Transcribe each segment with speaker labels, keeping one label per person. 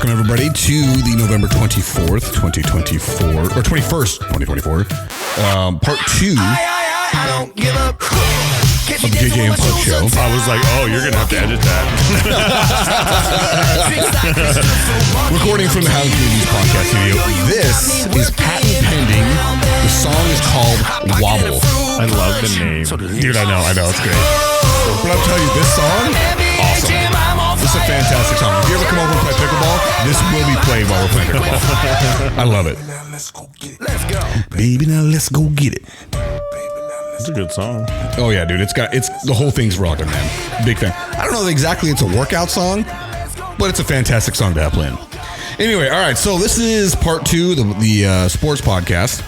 Speaker 1: welcome everybody to the November 24th, 2024, or 21st, 2024, part 2 of the JJ and Pug Show.
Speaker 2: I was like, oh, you're going to have to edit that.
Speaker 1: Recording from the House Movies podcast studio. This is patent pending. The song is called Wobble.
Speaker 2: I love the name.
Speaker 1: Dude, I know, it's great. But I'll tell you, this song, awesome. This is a fantastic song. If you ever come over and play pickleball, this will be played while we're playing pickleball. I love it. Baby, now let's go get it.
Speaker 2: It's a good song.
Speaker 1: Oh yeah, dude. It's the whole thing's rocking, man. Big fan. I don't know if exactly it's a workout song, but it's a fantastic song to have playing. Anyway, all right. So this is part 2, the sports podcast,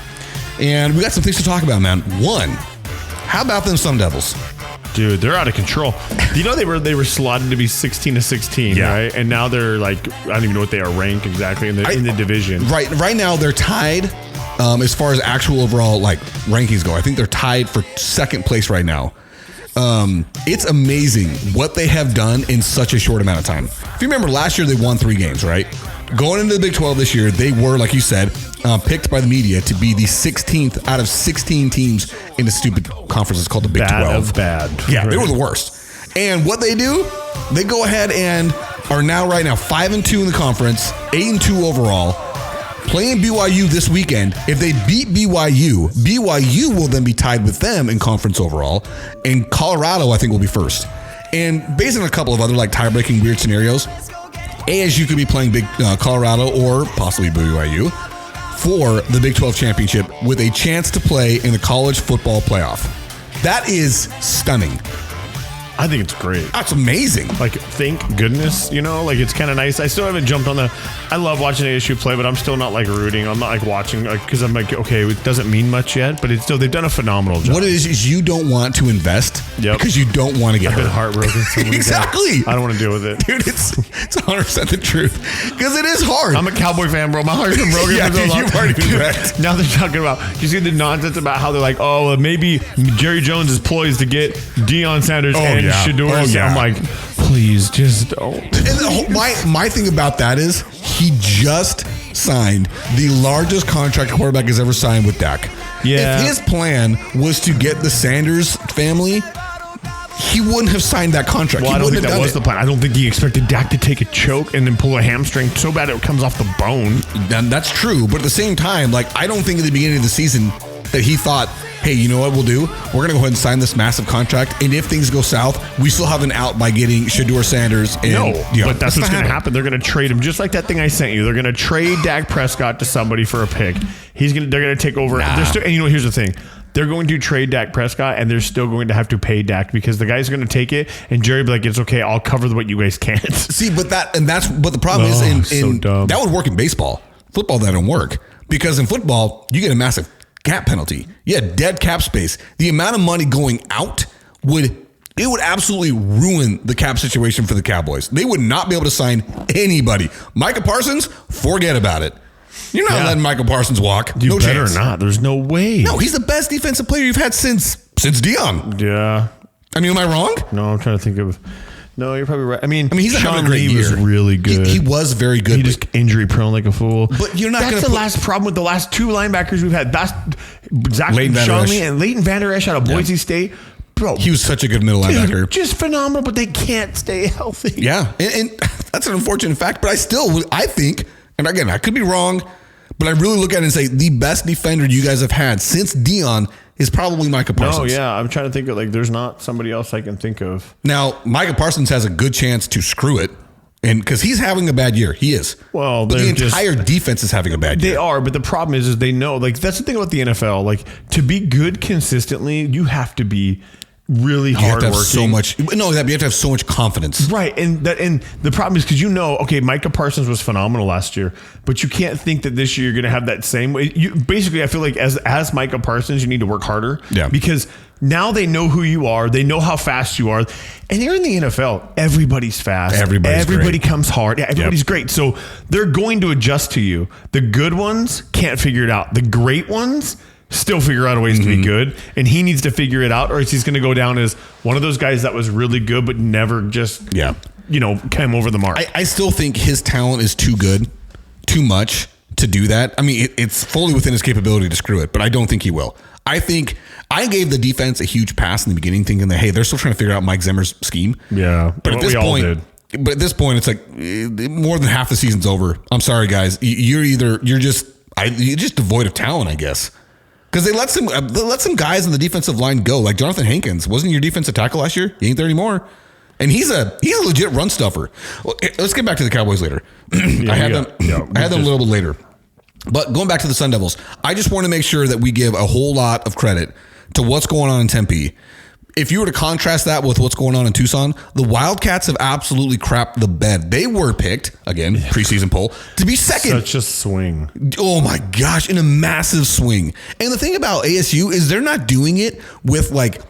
Speaker 1: and we got some things to talk about, man. One, how about them Sun Devils?
Speaker 2: Dude, they're out of control. You know, they were slotted to be 16-16,
Speaker 1: yeah.
Speaker 2: Right? And now they're like, I don't even know what they are ranked exactly in the division.
Speaker 1: Right now they're tied as far as actual overall like rankings go. I think they're tied for second place right now. It's amazing what they have done in such a short amount of time. If you remember last year, they won 3 games, right? Going into the Big 12 this year, they were, like you said, picked by the media to be the 16th out of 16 teams in the stupid conference. It's called the Big 12.
Speaker 2: Bad.
Speaker 1: Yeah, right. They were the worst. And what they do, they go ahead and are right now 5-2 in the conference, 8-2 overall, playing BYU this weekend. If they beat BYU will then be tied with them in conference overall. And Colorado, I think, will be first. And based on a couple of other like tie-breaking weird scenarios, ASU could be playing big Colorado or possibly BYU for the Big 12 championship with a chance to play in the college football playoff. That is stunning.
Speaker 2: I think it's great.
Speaker 1: That's amazing.
Speaker 2: Like, thank goodness, you know, like it's kind of nice. I still haven't jumped on I love watching ASU play, but I'm still not like rooting. I'm not like watching because I'm like, okay, it doesn't mean much yet, but it's still, they've done a phenomenal job.
Speaker 1: What it is you don't want to invest because you don't want to get hurt.
Speaker 2: I've been heartbroken so many
Speaker 1: Exactly.
Speaker 2: times. I don't want to deal with it.
Speaker 1: Dude, it's 100% the truth because it is hard.
Speaker 2: I'm a Cowboy fan, bro. My heart's been broken.
Speaker 1: Yeah, dude, you've already been wrecked.
Speaker 2: Now they're talking about, you see the nonsense about how they're like, oh, maybe Jerry Jones is poised to get Deion Sanders and Shedeur.
Speaker 1: Oh, yeah.
Speaker 2: I'm like, please, just don't.
Speaker 1: And my thing about that is he just signed the largest contract a quarterback has ever signed with Dak.
Speaker 2: Yeah.
Speaker 1: If his plan was to get the Sanders family, he wouldn't have signed that contract.
Speaker 2: Well, I don't think that was the plan. I don't think he expected Dak to take a choke and then pull a hamstring so bad it comes off the bone.
Speaker 1: And that's true. But at the same time, like, I don't think at the beginning of the season that he thought, hey, you know what we'll do? We're going to go ahead and sign this massive contract. And if things go south, we still have an out by getting Shedeur Sanders. And,
Speaker 2: but that's what's going to happen. They're going to trade him just like that thing I sent you. They're going to trade Dak Prescott to somebody for a pick. They're going to take over. And you know, here's the thing. They're going to trade Dak Prescott, and they're still going to have to pay Dak because the guy's going to take it, and Jerry will be like, it's okay, I'll cover what you guys can't.
Speaker 1: See, but the problem is that would work in baseball. Football, that don't work. Because in football, you get a massive cap penalty. Yeah, dead cap space. The amount of money going out would absolutely ruin the cap situation for the Cowboys. They would not be able to sign anybody. Micah Parsons, forget about it. You're not letting Michael Parsons walk.
Speaker 2: You better not. There's no way.
Speaker 1: No, he's the best defensive player you've had since Deion.
Speaker 2: Yeah.
Speaker 1: I mean, am I wrong?
Speaker 2: No, I'm trying to think of. No, you're probably right. I mean
Speaker 1: he's having a great year.
Speaker 2: Was really good.
Speaker 1: He was very good.
Speaker 2: He just injury prone like a fool.
Speaker 1: But you're not going to.
Speaker 2: That's the last problem with the last 2 linebackers we've had. That's Zach Shonley and Leighton Vander Esch out of Boise State. Bro,
Speaker 1: he was such a good middle linebacker.
Speaker 2: Just phenomenal, but they can't stay healthy.
Speaker 1: Yeah, and that's an unfortunate fact. But I think, and again, I could be wrong, but I really look at it and say the best defender you guys have had since Deion is probably Micah Parsons.
Speaker 2: No, yeah, I'm trying to think of there's not somebody else I can think of.
Speaker 1: Now, Micah Parsons has a good chance to screw it, and because he's having a bad year, he is.
Speaker 2: Well,
Speaker 1: but the entire defense is having a bad year.
Speaker 2: They are, but the problem is they know. That's the thing about the NFL. To be good consistently, you have to be really hardworking.
Speaker 1: You have to have so much confidence.
Speaker 2: Right. And the problem is because Micah Parsons was phenomenal last year, but you can't think that this year you're going to have that same way. Basically, I feel like as Micah Parsons, you need to work harder.
Speaker 1: Yeah.
Speaker 2: Because now they know who you are. They know how fast you are. And you're in the NFL. Everybody's fast. Everybody comes hard. Yeah, everybody's great. So they're going to adjust to you. The good ones can't figure it out. The great ones still figure out ways to be good, and he needs to figure it out, or he's going to go down as one of those guys that was really good but never just come over the mark.
Speaker 1: I still think his talent is too good, too much to do that. I mean, it's fully within his capability to screw it, but I don't think he will. I think I gave the defense a huge pass in the beginning, thinking that, hey, they're still trying to figure out Mike Zimmer's scheme.
Speaker 2: Yeah,
Speaker 1: but at this point, it's like more than half the season's over. I'm sorry, guys. You're just devoid of talent, I guess. Because they let some guys in the defensive line go, like Jonathan Hankins. Wasn't your defensive tackle last year? He ain't there anymore. And he's a legit run stuffer. Well, let's get back to the Cowboys later. I had them a little bit later. But going back to the Sun Devils, I just want to make sure that we give a whole lot of credit to what's going on in Tempe. If you were to contrast that with what's going on in Tucson, the Wildcats have absolutely crapped the bed. They were picked, again, preseason poll, to be second.
Speaker 2: Such a swing.
Speaker 1: Oh my gosh, in a massive swing. And the thing about ASU is they're not doing it with like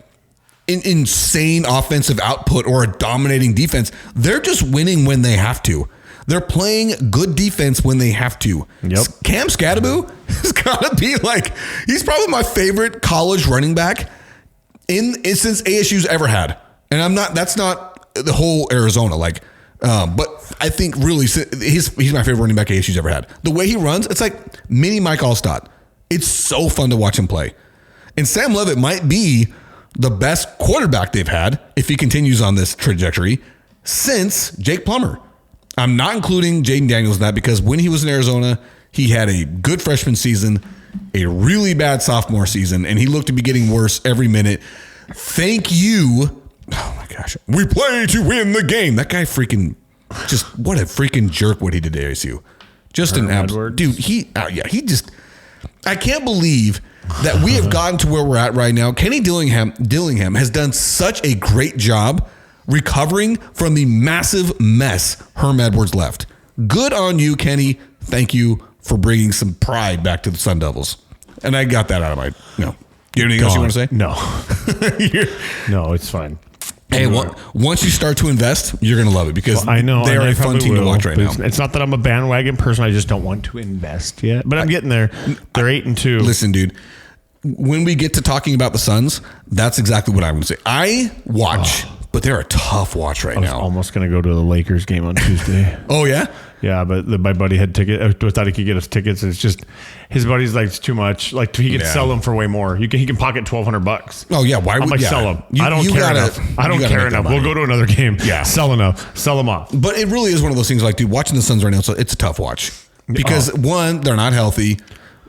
Speaker 1: insane offensive output or a dominating defense. They're just winning when they have to. They're playing good defense when they have to.
Speaker 2: Yep.
Speaker 1: Cam Scadaboo has got to be like, he's probably my favorite college running back since ASU's ever had. And that's not the whole Arizona. But I think really he's my favorite running back ASU's ever had. The way he runs, it's like mini Mike Allstott. It's so fun to watch him play. And Sam Leavitt might be the best quarterback they've had if he continues on this trajectory since Jake Plummer. I'm not including Jaden Daniels in that because when he was in Arizona, he had a good freshman season, a really bad sophomore season, and he looked to be getting worse every minute. Thank you. Oh my gosh. We play to win the game. That guy what a freaking jerk what he did to ASU. Just an absolute dude. I can't believe that we have gotten to where we're at right now. Kenny Dillingham has done such a great job recovering from the massive mess Herm Edwards left. Good on you, Kenny. Thank you for bringing some pride back to the Sun Devils. And I got that out of my, no. You have anything else you want to say?
Speaker 2: No. No, it's fine.
Speaker 1: Hey, once you start to invest, you're going to love it because
Speaker 2: I know
Speaker 1: they are a fun team to watch right now.
Speaker 2: It's not that I'm a bandwagon person. I just don't want to invest yet. But I'm getting there. They're 8-2.
Speaker 1: Listen, dude. When we get to talking about the Suns, that's exactly what I'm going to say. I watch, but they're a tough watch right now.
Speaker 2: I was almost going to go to the Lakers game on Tuesday.
Speaker 1: Oh, yeah?
Speaker 2: Yeah, but my buddy had tickets. I thought he could get us tickets. And it's just, his buddy's like, it's too much. Like, he could sell them for way more. He can pocket $1,200.
Speaker 1: Oh, yeah. Why would
Speaker 2: I sell them? I don't care enough. I don't care enough. We'll go to another game. Yeah. Sell enough. Sell them off.
Speaker 1: But it really is one of those things like, dude, watching the Suns right now, it's a tough watch. Because, one, they're not healthy.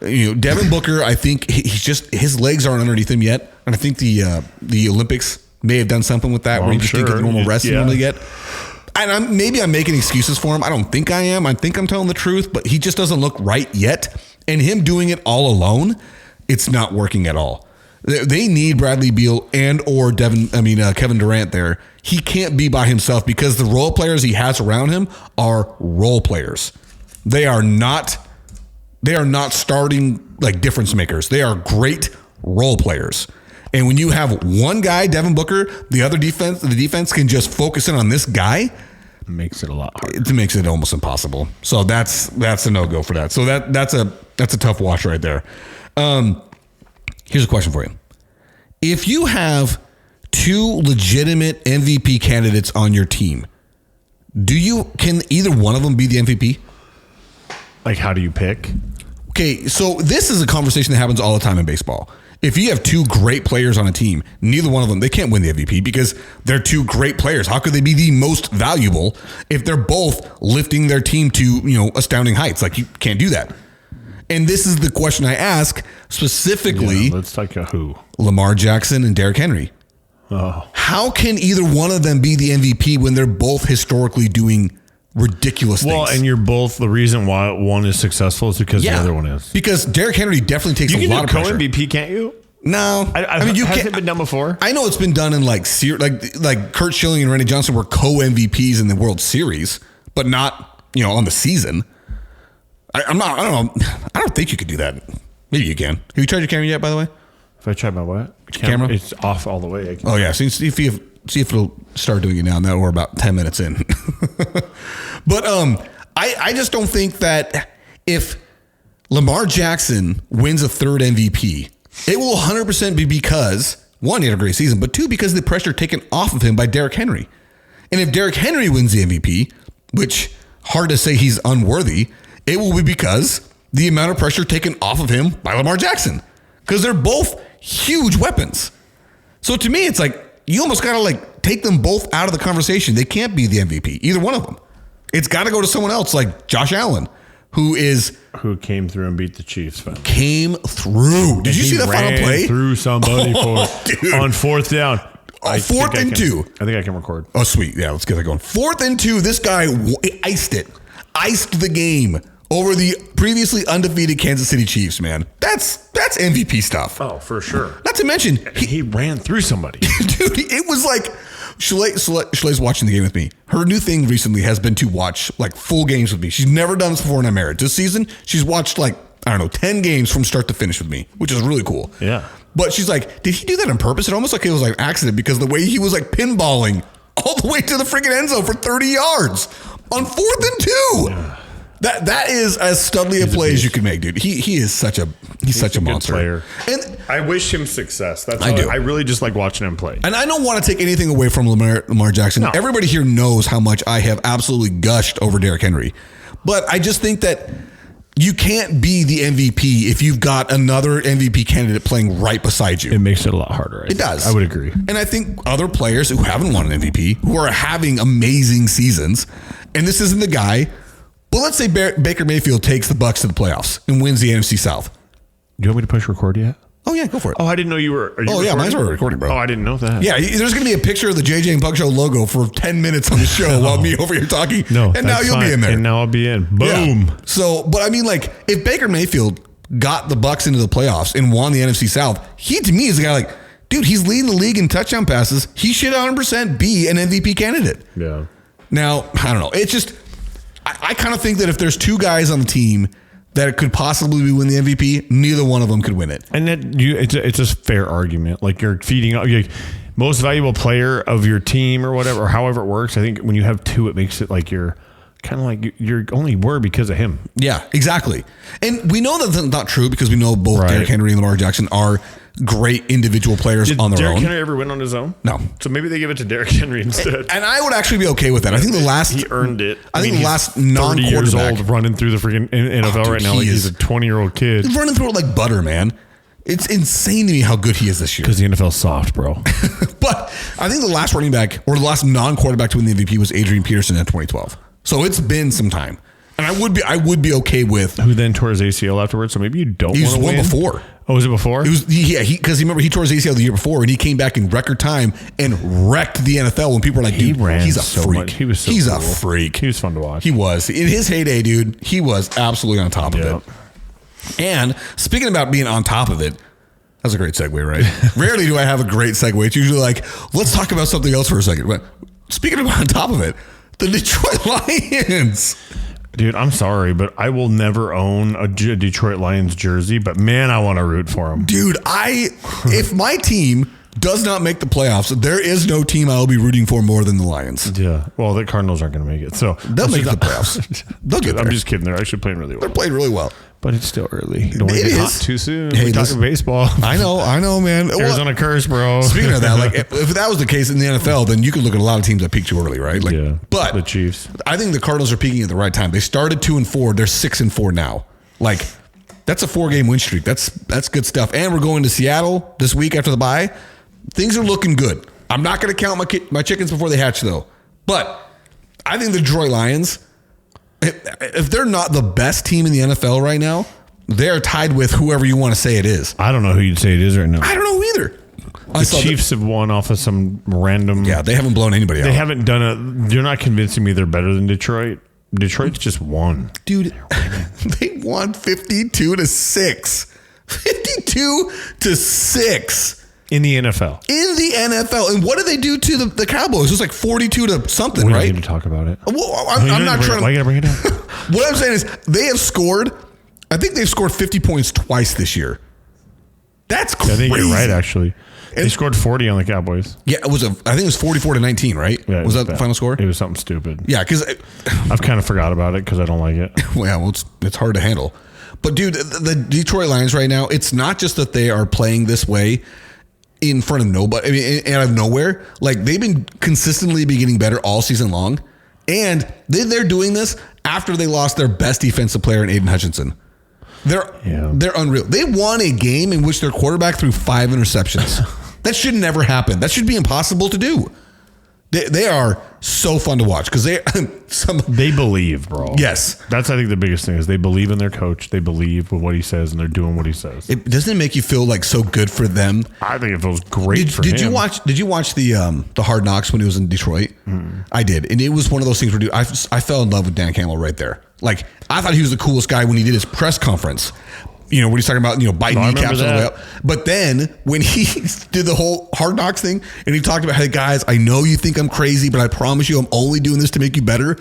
Speaker 1: Devin Booker, I think his legs aren't underneath him yet. And I think the Olympics may have done something with that where you just didn't get the normal rest you normally get. And maybe I'm making excuses for him. I don't think I am. I think I'm telling the truth, but he just doesn't look right yet. And him doing it all alone, it's not working at all. They need Bradley Beal and or Kevin Durant there. He can't be by himself because the role players he has around him are role players. They are not starting like difference makers. They are great role players. And when you have one guy, Devin Booker, the defense can just focus in on this guy.
Speaker 2: It makes it a lot harder.
Speaker 1: It makes it almost impossible. So that's a no-go for that. So that's a tough watch right there. Here's a question for you. If you have two legitimate MVP candidates on your team, can either one of them be the MVP?
Speaker 2: Like, how do you pick?
Speaker 1: Okay, so this is a conversation that happens all the time in baseball. If you have two great players on a team, neither one of them, they can't win the MVP because they're two great players. How could they be the most valuable if they're both lifting their team to, astounding heights? Like, you can't do that. And this is the question I ask specifically.
Speaker 2: Yeah, let's take a who.
Speaker 1: Lamar Jackson and Derrick Henry.
Speaker 2: Oh.
Speaker 1: How can either one of them be the MVP when they're both historically doing ridiculous things?
Speaker 2: Well, and you're both, the reason why one is successful is because the other one is.
Speaker 1: Because Derrick Henry definitely takes a lot of pressure.
Speaker 2: You can do co-MVP, can't you?
Speaker 1: No.
Speaker 2: I mean, has it been done before?
Speaker 1: I know it's been done in like Kurt Schilling and Randy Johnson were co-MVPs in the World Series, but not, on the season. I don't know. I don't think you could do that. Maybe you can. Have you tried your camera yet, by the way?
Speaker 2: If I tried my what?
Speaker 1: Camera?
Speaker 2: It's off all the way.
Speaker 1: Oh, yeah. See if it'll start doing it now. Now we're about 10 minutes in. But I just don't think that if Lamar Jackson wins a third MVP, it will 100% be because, one, he had a great season, but two, because of the pressure taken off of him by Derrick Henry. And if Derrick Henry wins the MVP, which hard to say he's unworthy, it will be because the amount of pressure taken off of him by Lamar Jackson. Because they're both huge weapons. So to me, it's like, you almost got to like take them both out of the conversation. They can't be the MVP, either one of them. It's got to go to someone else like Josh Allen, who
Speaker 2: came through and beat the Chiefs.
Speaker 1: Came through. Did you see the final play?
Speaker 2: Through somebody on fourth down.
Speaker 1: Fourth and 2.
Speaker 2: I think I can record.
Speaker 1: Oh, sweet. Yeah, let's get that going. 4th and 2. This guy iced it. Iced the game over the previously undefeated Kansas City Chiefs, man. That's MVP stuff.
Speaker 2: Oh, for sure.
Speaker 1: Not to mention,
Speaker 2: he ran through somebody.
Speaker 1: Dude, it was like, Shalay's watching the game with me. Her new thing recently has been to watch like full games with me. She's never done this before in our marriage. This season, she's watched like, I don't know, 10 games from start to finish with me, which is really cool.
Speaker 2: Yeah.
Speaker 1: But she's like, did he do that on purpose? It almost like it was like an accident because the way he was like pinballing all the way to the freaking end zone for 30 yards on 4th and 2. Yeah. That is as studly a play as you can make, dude. He is such a monster
Speaker 2: player.
Speaker 1: And
Speaker 2: I wish him success.
Speaker 1: I do.
Speaker 2: I really just like watching him play.
Speaker 1: And I don't want to take anything away from Lamar Jackson. No. Everybody here knows how much I have absolutely gushed over Derrick Henry. But I just think that you can't be the MVP if you've got another MVP candidate playing right beside you.
Speaker 2: It makes it a lot harder.
Speaker 1: It does.
Speaker 2: I would agree.
Speaker 1: And I think other players who haven't won an MVP, who are having amazing seasons, and this isn't the guy. But let's say Baker Mayfield takes the Bucs to the playoffs and wins the NFC South.
Speaker 2: Do you want me to push record yet?
Speaker 1: Oh, yeah, go for it.
Speaker 2: Oh, I didn't know you were. Are you
Speaker 1: recording? Mine's already recording, bro.
Speaker 2: Oh, I didn't know that.
Speaker 1: Yeah, there's going to be a picture of the JJ and Bug Show logo for 10 minutes on the show while me over here talking.
Speaker 2: No,
Speaker 1: and now you'll be in there.
Speaker 2: And now I'll be in. Boom.
Speaker 1: Yeah. So, but I mean, like, if Baker Mayfield got the Bucs into the playoffs and won the NFC South, he, to me, is a guy like, dude, he's leading the league in touchdown passes. He should 100% be an MVP candidate.
Speaker 2: Yeah.
Speaker 1: Now, I don't know. It's just, I kind of think that if there's two guys on the team that could possibly win the MVP, neither one of them could win it.
Speaker 2: And that it's a fair argument. Like you're feeding up most valuable player of your team or whatever, or however it works. I think when you have two, it makes it like you're kind of like you're only were because of him.
Speaker 1: Yeah, exactly. And we know that's not true because we know both Derrick Henry and Lamar Jackson are great individual players on their own.
Speaker 2: Did Derrick Henry ever win on his own?
Speaker 1: No.
Speaker 2: So maybe they give it to Derrick Henry instead.
Speaker 1: And I would actually be okay with that. I think the last...
Speaker 2: He earned it.
Speaker 1: I think the last
Speaker 2: 30
Speaker 1: non-quarterback...
Speaker 2: years old running through the freaking NFL right now like he's a 20-year-old kid.
Speaker 1: He's running through it like butter, man. It's insane to me how good he is this year.
Speaker 2: Because the NFL's soft, bro.
Speaker 1: But I think the last running back or the last non-quarterback to win the MVP was Adrian Peterson in 2012. So it's been some time. And I would be okay with...
Speaker 2: Who then tore his ACL afterwards, so maybe you don't want to win?
Speaker 1: He was one before.
Speaker 2: Oh, was it before?
Speaker 1: It was, because remember, he tore his ACL the year before, and he came back in record time and wrecked the NFL when people were like, dude, he's a freak.
Speaker 2: Much. He was so
Speaker 1: He's
Speaker 2: cool.
Speaker 1: a freak.
Speaker 2: He was fun to watch.
Speaker 1: He was. In his heyday, dude, he was absolutely on top of it. And speaking about being on top of it, that's a great segue, right? Rarely do I have a great segue. It's usually like, let's talk about something else for a second. But speaking of on top of it, the Detroit Lions.
Speaker 2: Dude, I'm sorry, but I will never own a Detroit Lions jersey, but man, I want to root for them.
Speaker 1: Dude, if my team does not make the playoffs, there is no team I'll be rooting for more than the Lions.
Speaker 2: Yeah. Well, the Cardinals aren't going to make it. So
Speaker 1: they'll make the playoffs. They'll get there.
Speaker 2: I'm just kidding. They're actually playing really well.
Speaker 1: They're playing really well.
Speaker 2: But it's still early. Don't want to get hot too soon.
Speaker 1: Hey,
Speaker 2: we're talking baseball.
Speaker 1: I know, man.
Speaker 2: Arizona curse, bro.
Speaker 1: Speaking of that, like if that was the case in the NFL, then you could look at a lot of teams that peaked too early, right? Like,
Speaker 2: yeah.
Speaker 1: But
Speaker 2: the Chiefs.
Speaker 1: I think the Cardinals are peaking at the right time. They started 2-4. They're 6-4 now. Like, that's a 4-game win streak. That's good stuff. And we're going to Seattle this week after the bye. Things are looking good. I'm not going to count my chickens before they hatch, though. But I think the Detroit Lions, if they're not the best team in the NFL right now, they're tied with whoever you want to say it is.
Speaker 2: I don't know who you'd say it is right now.
Speaker 1: I don't know either.
Speaker 2: The Chiefs have won off of some random...
Speaker 1: Yeah, they haven't blown anybody out.
Speaker 2: They haven't done it. You're not convincing me they're better than Detroit. Detroit's just won.
Speaker 1: Dude, they won 52-6. 52-6.
Speaker 2: In the NFL.
Speaker 1: In the NFL. And what did they do to the Cowboys? It was like 42 to something, right?
Speaker 2: We don't need to talk about it.
Speaker 1: Well, I'm not trying to...
Speaker 2: Why you got to bring it up?
Speaker 1: What I'm saying is they have scored... I think they've scored 50 points twice this year. That's crazy.
Speaker 2: I think you're right, actually. They scored 40 on the Cowboys.
Speaker 1: Yeah, I think it was 44-19, right?
Speaker 2: Yeah,
Speaker 1: was that the final score?
Speaker 2: It was something stupid.
Speaker 1: Yeah, because...
Speaker 2: I've kind of forgot about it because I don't like it.
Speaker 1: Well, it's hard to handle. But, dude, the Detroit Lions right now, it's not just that they are playing this way. in front of nobody. I mean, out of nowhere. Like, they've been consistently getting better all season long. And they're doing this after they lost their best defensive player in Aiden Hutchinson. They're unreal. They won a game in which their quarterback threw 5 interceptions. That should never happen. That should be impossible to do. They are so fun to watch because
Speaker 2: they believe, bro.
Speaker 1: Yes,
Speaker 2: that's I think the biggest thing is they believe in their coach. They believe with what he says, and they're doing what he says.
Speaker 1: Doesn't it make you feel like so good for them?
Speaker 2: I think it feels great for him.
Speaker 1: Did you watch the Hard Knocks when he was in Detroit? I did, and it was one of those things where I fell in love with Dan Campbell right there. Like, I thought he was the coolest guy when he did his press conference. You know, when he's talking about, biting kneecaps on the way up. But then when he did the whole Hard Knocks thing and he talked about, hey, guys, I know you think I'm crazy, but I promise you I'm only doing this to make you better.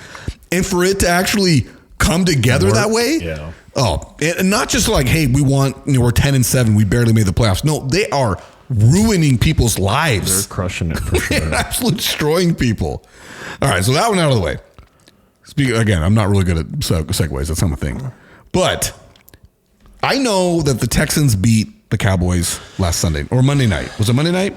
Speaker 1: And for it to actually come together that way.
Speaker 2: Yeah.
Speaker 1: Oh, and not just like, hey, we're 10-7. We barely made the playoffs. No, they are ruining people's lives.
Speaker 2: They're crushing it for sure.
Speaker 1: They're absolutely destroying people. All right. So that one out of the way. Again, I'm not really good at segues. That's not my thing. But I know that the Texans beat the Cowboys last Sunday or Monday night. Was it Monday night?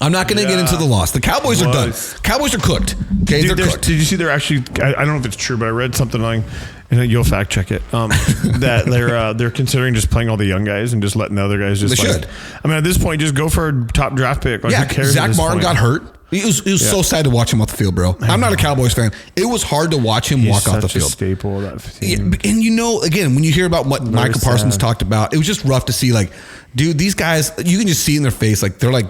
Speaker 1: I'm not going to get into the loss. The Cowboys are done. Cowboys are cooked. Okay,
Speaker 2: Dude,
Speaker 1: they're cooked.
Speaker 2: Did you see they're actually? I don't know if it's true, but I read something like, and you'll fact check it. That they're considering just playing all the young guys and just letting the other guys just. They should. I mean, at this point, just go for a top draft pick. Like, who cares?
Speaker 1: Zach Martin got hurt. It was so sad to watch him off the field, bro. I'm not a Cowboys fan. It was hard to watch him walk off the field.
Speaker 2: He's such a staple of that team.
Speaker 1: Yeah, and again, when you hear about what Micah Parsons talked about, it was just rough to see. Like, dude, these guys, you can just see in their face, like they're like,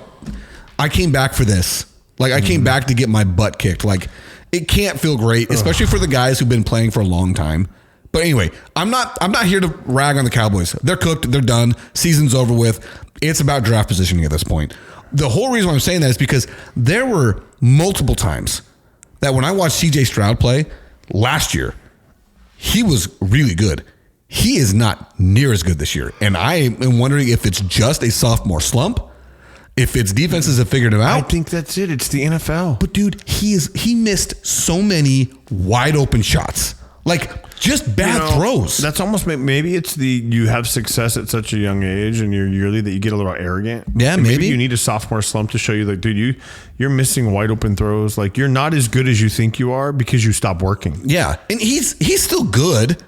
Speaker 1: I came back for this. Like, I came back to get my butt kicked. Like, it can't feel great, especially for the guys who've been playing for a long time. But anyway, I'm not here to rag on the Cowboys. They're cooked. They're done. Season's over with. It's about draft positioning at this point. The whole reason why I'm saying that is because there were multiple times that when I watched CJ Stroud play last year, he was really good. He is not near as good this year. And I am wondering if it's just a sophomore slump, if it's defenses have figured him out.
Speaker 2: I think that's it. It's the NFL.
Speaker 1: But dude, he missed so many wide open shots. Like, just bad throws.
Speaker 2: That's almost, maybe it's you have success at such a young age and you're yearly that you get a little arrogant.
Speaker 1: Yeah, maybe
Speaker 2: you need a sophomore slump to show you, like, dude, you're missing wide open throws. Like, you're not as good as you think you are because you stop working.
Speaker 1: Yeah, and he's still good.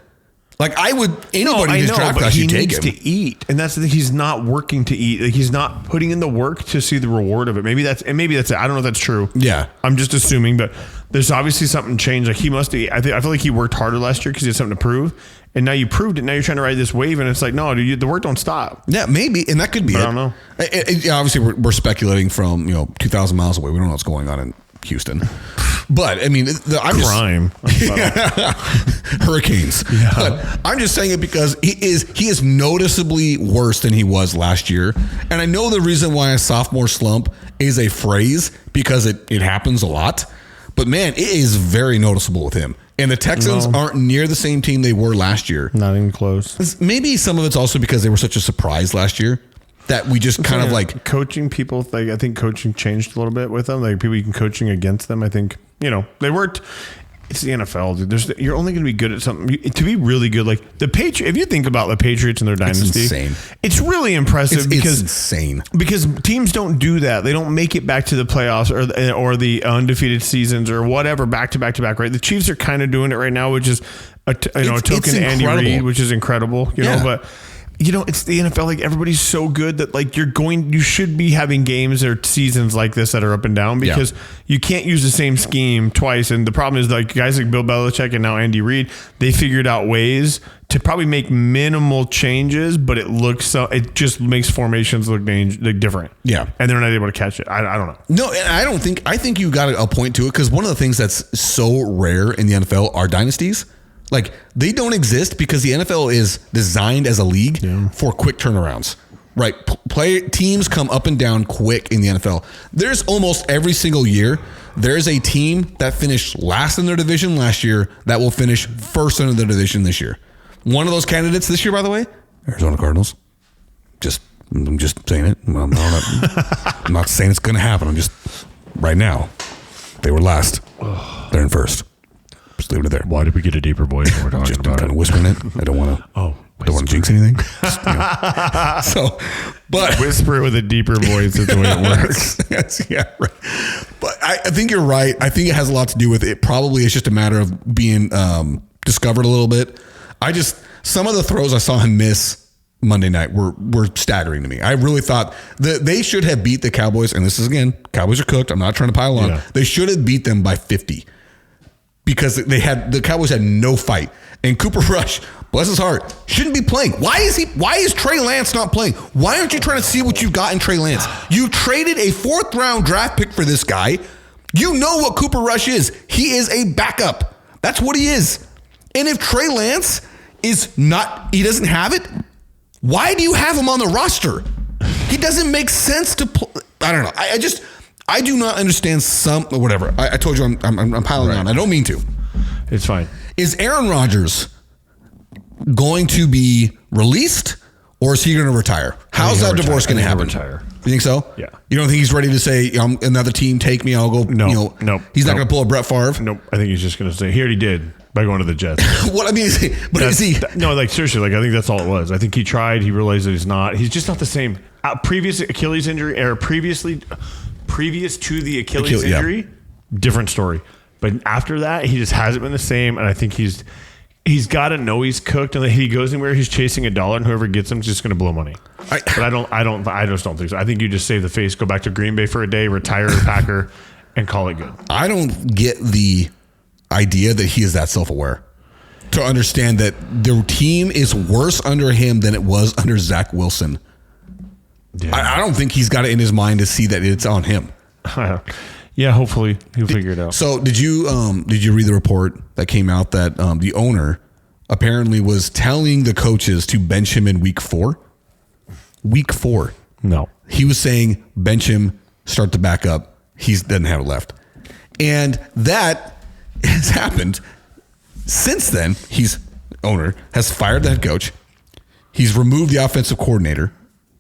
Speaker 1: Like, anybody who's draft class, you take him.
Speaker 2: He needs to eat, and that's the thing. He's not working to eat. Like, he's not putting in the work to see the reward of it. Maybe that's it. I don't know if that's true.
Speaker 1: Yeah,
Speaker 2: I'm just assuming, but there's obviously something changed. Like, he must be. I feel like he worked harder last year because he had something to prove, and now you proved it. Now you're trying to ride this wave, and it's like, no, dude, the work don't stop.
Speaker 1: Yeah, maybe, and that could be.
Speaker 2: But I don't know.
Speaker 1: Obviously, we're speculating from 2,000 miles away. We don't know what's going on in Houston. But I mean,
Speaker 2: crime,
Speaker 1: hurricanes. Yeah. But I'm just saying it because he is noticeably worse than he was last year. And I know the reason why a sophomore slump is a phrase because it happens a lot. But man, it is very noticeable with him. And the Texans aren't near the same team they were last year.
Speaker 2: Not even close.
Speaker 1: Maybe some of it's also because they were such a surprise last year. That we just kind of like
Speaker 2: coaching people. Like, I think coaching changed a little bit with them. Like, people you can coaching against them. I think they worked. It's the NFL, dude. You're only going to be good at something to be really good. Like the Patriots. If you think about the Patriots and their dynasty,
Speaker 1: it's insane.
Speaker 2: It's really impressive
Speaker 1: because it's insane
Speaker 2: because teams don't do that. They don't make it back to the playoffs or the undefeated seasons or whatever back to back. Right. The Chiefs are kind of doing it right now, which is a token to Andy Reid, which is incredible. You know, but. It's the NFL. Like, everybody's so good that, like, you should be having games or seasons like this that are up and down because you can't use the same scheme twice. And the problem is, like, guys like Bill Belichick and now Andy Reid, they figured out ways to probably make minimal changes, but it just makes formations look different.
Speaker 1: Yeah.
Speaker 2: And they're not able to catch it. I don't know.
Speaker 1: No, and I think you got a point to it because one of the things that's so rare in the NFL are dynasties. Like, they don't exist because the NFL is designed as a league for quick turnarounds, right? Teams come up and down quick in the NFL. There's almost every single year, there's a team that finished last in their division last year that will finish first in their division this year. One of those candidates this year, by the way, Arizona Cardinals. I'm just saying it. I'm not saying it's going to happen. I'm just, right now, they were last. They're in first. Just leave it there.
Speaker 2: Why did we get a deeper voice when we're talking about
Speaker 1: kind of whispering it? I don't want to.
Speaker 2: Oh, wait.
Speaker 1: Don't want to jinx anything. Just, so, but
Speaker 2: whisper it with a deeper voice is the way it works.
Speaker 1: Yeah, right. But I think you're right. I think it has a lot to do with it. Probably it's just a matter of being discovered a little bit. Some of the throws I saw him miss Monday night were staggering to me. I really thought that they should have beat the Cowboys. And this is, again, Cowboys are cooked. I'm not trying to pile on. Yeah. They should have beat them by 50 because the Cowboys had no fight. And Cooper Rush, bless his heart, shouldn't be playing. Why is Trey Lance not playing? Why aren't you trying to see what you've got in Trey Lance? You traded a 4th round draft pick for this guy. You know what Cooper Rush is. He is a backup. That's what he is. And if Trey Lance he doesn't have it, why do you have him on the roster? He doesn't make sense to play. I don't know. I do not understand whatever. I told you I'm piling on. I don't mean to.
Speaker 2: It's fine.
Speaker 1: Is Aaron Rodgers going to be released or is he going to retire? How's that divorce going to happen?
Speaker 2: Retire.
Speaker 1: You think so?
Speaker 2: Yeah.
Speaker 1: You don't think he's ready to say, another team take me, I'll go?
Speaker 2: No.
Speaker 1: He's not going to pull a Brett Favre?
Speaker 2: Nope. I think he's just going to say, he already did by going to the Jets.
Speaker 1: What I mean is,
Speaker 2: seriously, I think that's all it was. I think he tried. He realized that he's just not the same. Previous Achilles injury or previous to the Achilles injury, different story. But after that, he just hasn't been the same. And I think he's got to know he's cooked, and that he goes anywhere, he's chasing $1, and whoever gets him is just going to blow money. I just don't think so. I think you just save the face, go back to Green Bay for a day, retire a Packer, and call it good.
Speaker 1: I don't get the idea that he is that self-aware to understand that the team is worse under him than it was under Zach Wilson. Yeah. I don't think he's got it in his mind to see that it's on him.
Speaker 2: Yeah, hopefully he'll figure it out.
Speaker 1: So did you read the report that came out that the owner apparently was telling the coaches to bench him in week 4? Week 4.
Speaker 2: No.
Speaker 1: He was saying bench him, start the backup. He doesn't have it left. And that has happened. Since then, owner has fired the head coach. He's removed the offensive coordinator.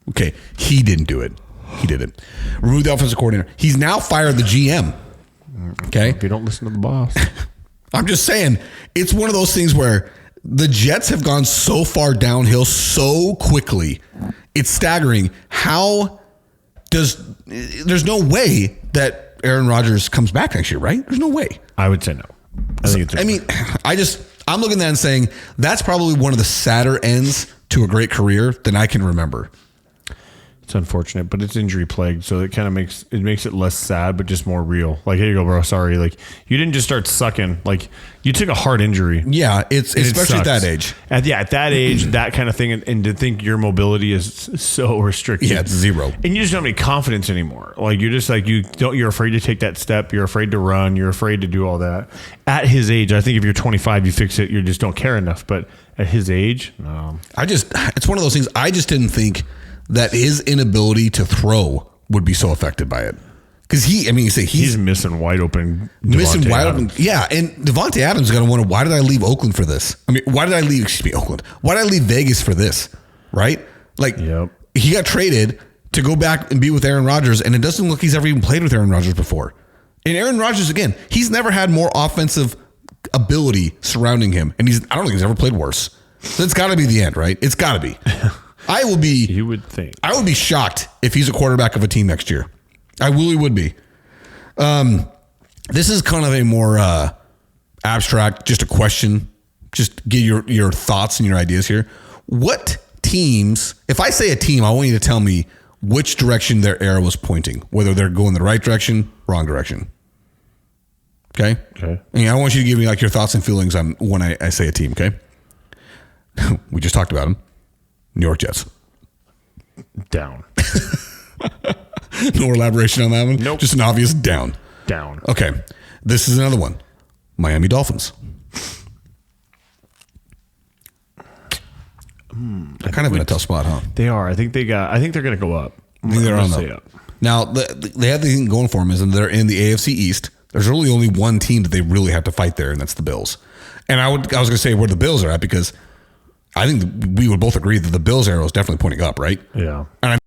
Speaker 1: Okay, he didn't do it. He didn't. Removed the offensive coordinator. He's now fired the GM. Okay?
Speaker 2: If you don't listen to the boss.
Speaker 1: I'm just saying, it's one of those things where the Jets have gone so far downhill so quickly. It's staggering. There's no way that Aaron Rodgers comes back next year, right? There's no way.
Speaker 2: I would say no.
Speaker 1: I'm looking at that and saying that's probably one of the sadder ends to a great career than I can remember.
Speaker 2: It's unfortunate, but it's injury plagued, so it kind of makes it less sad, but just more real. Like, here you go, bro. Sorry, like you didn't just start sucking. Like you took a hard injury.
Speaker 1: Yeah, it's especially at that age.
Speaker 2: At that age, that kind of thing, and to think your mobility is so restricted.
Speaker 1: Yeah, it's zero,
Speaker 2: and you just don't have any confidence anymore. Like you're just like you're afraid to take that step. You're afraid to run. You're afraid to do all that. At his age, I think if you're 25, you fix it. You just don't care enough. But at his age, no.
Speaker 1: It's one of those things. I just didn't think that his inability to throw would be so affected by it. Because he's
Speaker 2: missing wide open.
Speaker 1: Yeah. And Devontae Adams is going to wonder, why did I leave Oakland for this? Why did I leave Oakland? Why did I leave Vegas for this? Right? Like, yep. He got traded to go back and be with Aaron Rodgers, and it doesn't look like he's ever even played with Aaron Rodgers before. And Aaron Rodgers, again, he's never had more offensive ability surrounding him, and I don't think he's ever played worse. So it's got to be the end, right? It's got to be.
Speaker 2: You would think.
Speaker 1: I would be shocked if he's a quarterback of a team next year. I really would be. This is kind of a more abstract, just a question. Just get your thoughts and your ideas here. What teams, if I say a team, I want you to tell me which direction their arrow was pointing, whether they're going the right direction, wrong direction. Okay?
Speaker 2: Okay.
Speaker 1: And I want you to give me like your thoughts and feelings on when I say a team, okay? We just talked about them. New York Jets.
Speaker 2: Down.
Speaker 1: No elaboration on that one?
Speaker 2: Nope.
Speaker 1: Just an obvious down.
Speaker 2: Down.
Speaker 1: Okay. This is another one. Miami Dolphins. They're kind of in a tough spot, huh?
Speaker 2: They are. I think they're going to go up.
Speaker 1: I think they're on up. Now, they have the thing going for them is that they're in the AFC East. There's really only one team that they really have to fight there, and that's the Bills. And I was going to say where the Bills are at because I think we would both agree that the Bills arrow is definitely pointing up, right?
Speaker 2: Yeah.
Speaker 1: And